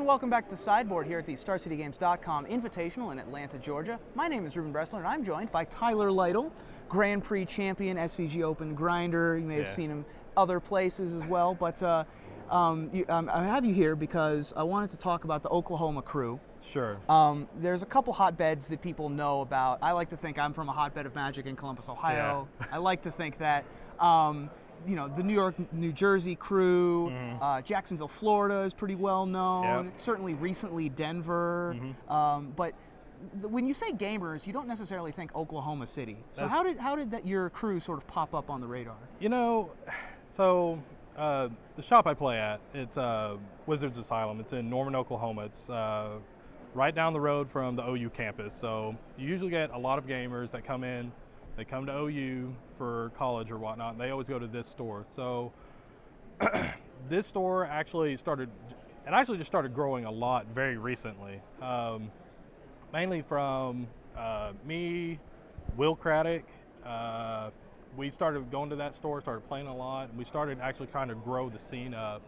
and welcome back to the Sideboard here at the StarCityGames.com Invitational in Atlanta, Georgia. My name is Ruben Bressler, and I'm joined by Tyler Lytle, Grand Prix champion, SCG Open grinder. You may have seen him other places as well, but I have you here because I wanted to talk about the Oklahoma crew. Sure. There's a couple hotbeds that people know about. I like to think I'm from a hotbed of magic in Columbus, Ohio. Yeah. I like to think that you know, the New York, New Jersey crew, Jacksonville, Florida is pretty well known. Yep. Certainly recently Denver. But when you say gamers, you don't necessarily think Oklahoma City. So how did your crew sort of pop up on the radar? You know, so the shop I play at, it's Wizards Asylum. It's in Norman, Oklahoma. It's right down the road from the OU campus. So you usually get a lot of gamers that come in. They come to OU for college or whatnot, and they always go to this store. So this store actually just started growing a lot very recently. Mainly from me, Will Craddock. We started going to that store, started playing a lot, and we started actually trying to grow the scene up.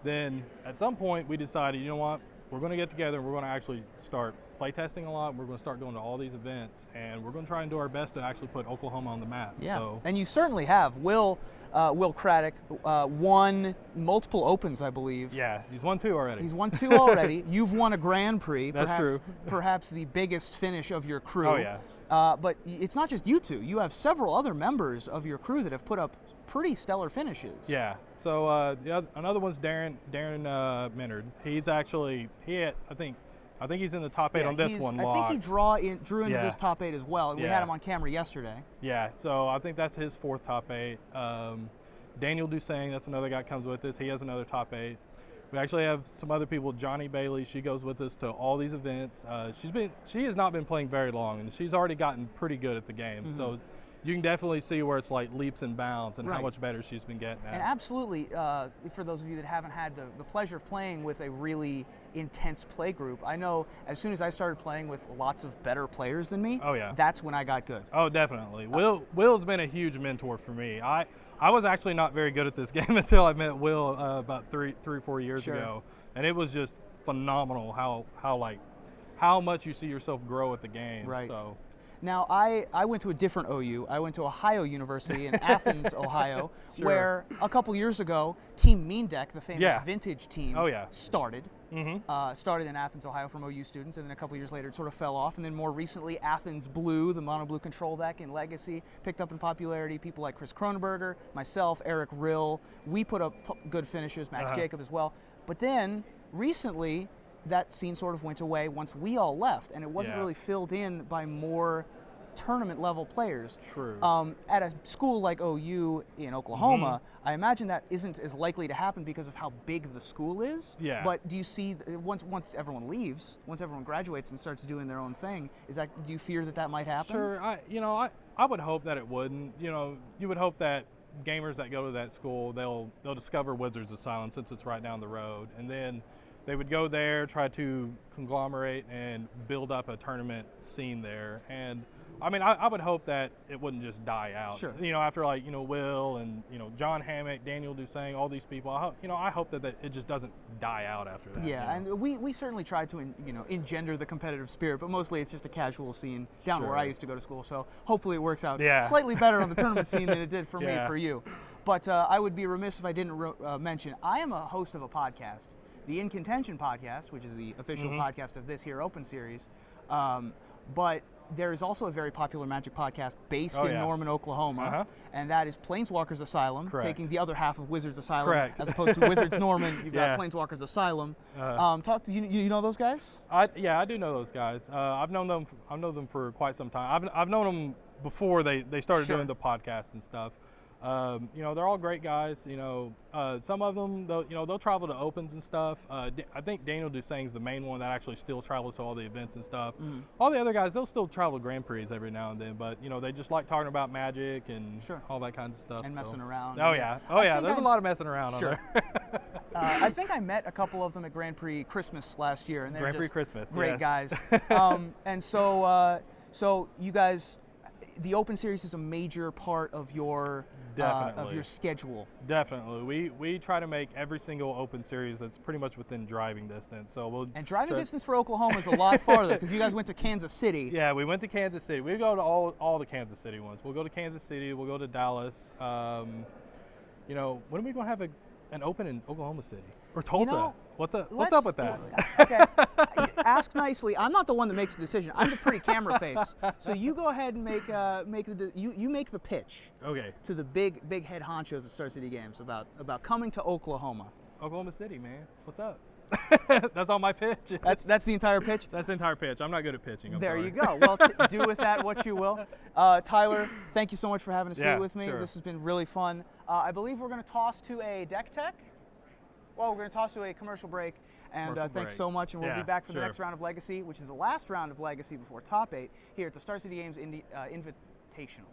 Then at some point we decided, you know what, we're going to get together and we're going to actually start playtesting a lot. We're going to start going to all these events, and we're going to try and do our best to actually put Oklahoma on the map. Yeah, so. And you certainly have. Will Craddock won multiple Opens, I believe. Yeah, he's won 2 already. He's won 2 already. You've won a Grand Prix. That's true. Perhaps the biggest finish of your crew. Oh, yeah. But it's not just you two. You have several other members of your crew that have put up pretty stellar finishes. Yeah. So another one's Darren Minard. He's actually, I think he's in the top 8 on this one. I think he drew into this top 8 as well. We had him on camera yesterday. Yeah, so I think that's his 4th top 8. Daniel Dusang, that's another guy that comes with us. He has another top 8. We actually have some other people. Johnny Bailey, she goes with us to all these events. She has not been playing very long, and she's already gotten pretty good at the game. So you can definitely see where it's like leaps and bounds and how much better she's been getting at. And absolutely, for those of you that haven't had the pleasure of playing with a really intense play group, I know as soon as I started playing with lots of better players than me, that's when I got good. Oh, definitely. Will's been a huge mentor for me. I was actually not very good at this game until I met Will about 3 or 4 years ago, and it was just phenomenal how much you see yourself grow at the game. Right. So. Now, I went to a different OU. I went to Ohio University in Athens, Ohio, where a couple years ago, Team Mean Deck, the famous vintage team, started. Started in Athens, Ohio from OU students, and then a couple years later it sort of fell off. And then more recently, Athens Blue, the mono blue control deck in Legacy, picked up in popularity. People like Chris Cronenberger, myself, Eric Rill, we put up good finishes, Max Jacob as well. But then recently, that scene sort of went away once we all left, and it wasn't really filled in by more tournament level players. True. At a school like OU in Oklahoma, I imagine that isn't as likely to happen because of how big the school is. Yeah. But do you see, once everyone leaves, once everyone graduates and starts doing their own thing, do you fear that might happen? Sure. I would hope that it wouldn't. You know, you would hope that gamers that go to that school, they'll discover Wizards Asylum since it's right down the road, and then they would go there, try to conglomerate and build up a tournament scene there. And I mean, I would hope that it wouldn't just die out. Sure. You know, after like, you know, Will and, you know, John Hammock, Daniel Dusang, all these people, I hope that it just doesn't die out after that. Yeah, and we certainly try to, engender the competitive spirit, but mostly it's just a casual scene down where I used to go to school. So hopefully it works out slightly better on the tournament scene than it did for me, for you. But I would be remiss if I didn't mention, I am a host of a podcast, the In Contention podcast, which is the official podcast of this here Open Series. But there is also a very popular Magic podcast based in Norman, Oklahoma, and that is Planeswalkers Asylum, taking the other half of Wizards Asylum, as opposed to Wizards Norman. You've got Planeswalkers Asylum. You know those guys? I do know those guys. I've known them for quite some time. I've known them before they started doing the podcast and stuff. They're all great guys. Some of them, they'll travel to Opens and stuff. I think Daniel Dusang's the main one that actually still travels to all the events and stuff. All the other guys, they'll still travel to Grand Prix every now and then, but they just like talking about Magic and all that kind of stuff. And messing around. Oh yeah, there's a lot of messing around on there. I think I met a couple of them at Grand Prix Christmas last year, and they're Grand Prix Christmas, great guys. And so you guys, the Open Series is a major part of your schedule. Definitely. We try to make every single Open Series that's pretty much within driving distance. And driving distance for Oklahoma is a lot farther because you guys went to Kansas City. Yeah, we went to Kansas City. We go to all the Kansas City ones. We'll go to Kansas City. We'll go to Dallas. You know, when are we going to have an Open in Oklahoma City or Tulsa? You know, what's up with that? Okay, ask nicely. I'm not the one that makes the decision. I'm the pretty camera face. So you go ahead and make the pitch. Okay. To the big head honchos at Star City Games about coming to Oklahoma. Oklahoma City, man. What's up? That's all my pitch. That's the entire pitch? That's the entire pitch. I'm not good at pitching. I'm sorry. You go. Well, do with that what you will. Tyler, thank you so much for having a seat with me. Sure. This has been really fun. I believe we're going to toss to a deck tech. Well, we're going to toss to a commercial break. And thanks so much. And we'll be back for the next round of Legacy, which is the last round of Legacy before Top 8 here at the Star City Games Invitational.